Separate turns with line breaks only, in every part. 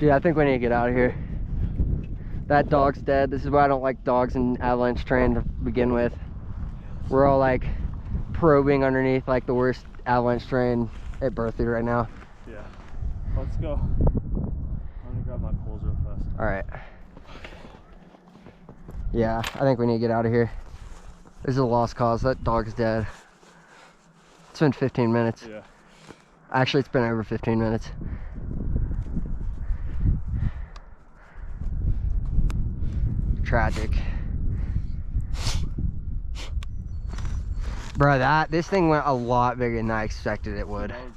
Dude, I think we need to get out of here. That dog's dead. This is why I don't like dogs in Avalanche terrain to begin with. We're all like probing underneath like the worst Avalanche terrain at Berthoud right now.
Yeah. Let's go. I'm gonna grab my poles real fast.
All right. Yeah, I think we need to get out of here. This is a lost cause. That dog's dead. It's been 15 minutes.
Yeah.
Actually, it's been over 15 minutes. Tragic. Bro, this thing went a lot bigger than I expected it would.
That was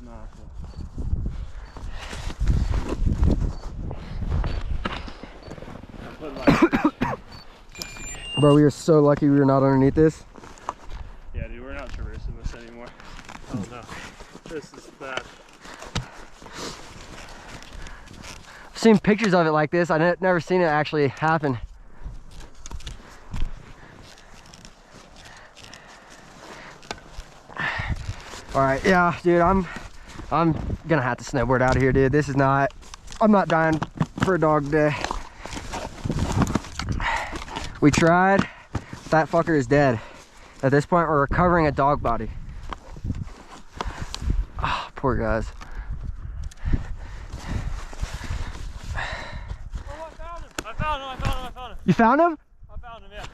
massive.
Bro, we are so lucky we were not underneath this.
Yeah, dude, we're not traversing this anymore. Oh no. This is bad.
I've seen pictures of it like this. I've never seen it actually happen. All right, yeah, dude, I'm gonna have to snowboard out of here, dude. This is not, I'm not dying for a dog day. We tried, that fucker is dead. At this point, we're recovering a dog body. Oh, poor guys.
Oh, I found him.
You found him?
I found him, yeah.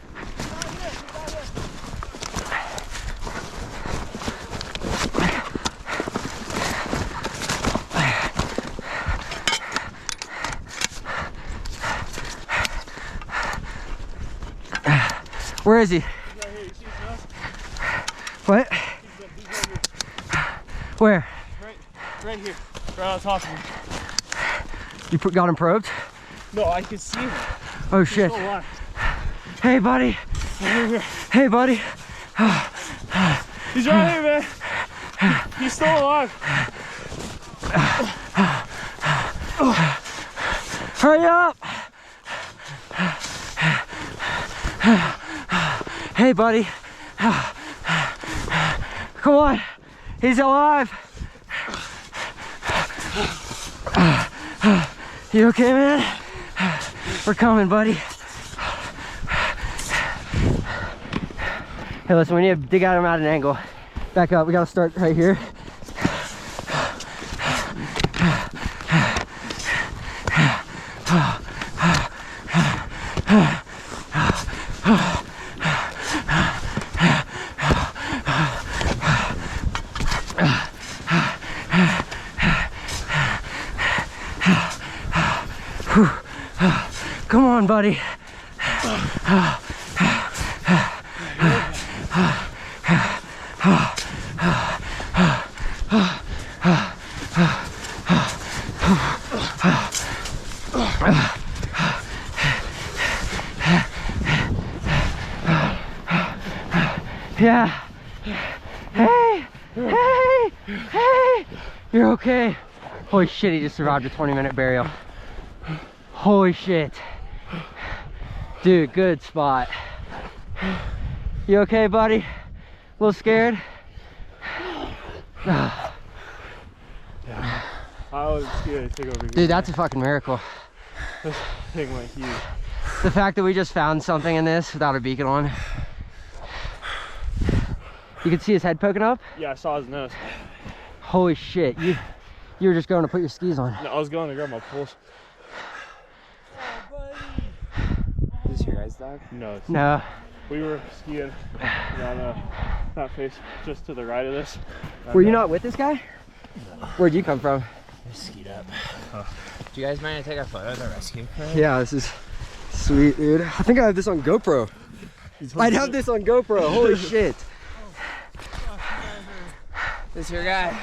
Where is he?
He's right here. You see his nose?
What?
He's right here.
Where?
Right here. Right on top of him.
You got him probed?
No, I can see him.
Oh shit.
He's still alive.
Hey buddy.
Right here.
Hey buddy.
He's right here, man. He's still alive.
Hurry up. Hey buddy. Come on. He's alive. You okay, man? We're coming, buddy. Hey, listen, we need to dig out him at an angle. Back up, we gotta start right here. Come on, buddy. Yeah. Hey, hey, hey. You're okay. Holy shit, he just survived a 20-minute burial. Holy shit. Dude, good spot. You okay, buddy? A little scared?
Yeah. I was scared to take over here.
Dude, that's a fucking miracle.
This thing went huge.
The fact that we just found something in this without a beacon on. You can see his head poking up?
Yeah, I saw his nose.
Holy shit. You were just going to put your skis on.
No, I was going to grab my poles.
Is this your guys' dog?
No. It's
No.
We were skiing on that face just to the right of this.
Were you not with this guy? No. Where'd you come from?
Just skied up. Oh. Do you guys mind to take a photo of the rescue crew?
Yeah, this is sweet, dude. I think I have this on GoPro. I'd have this on GoPro. Holy shit.
This is your guy.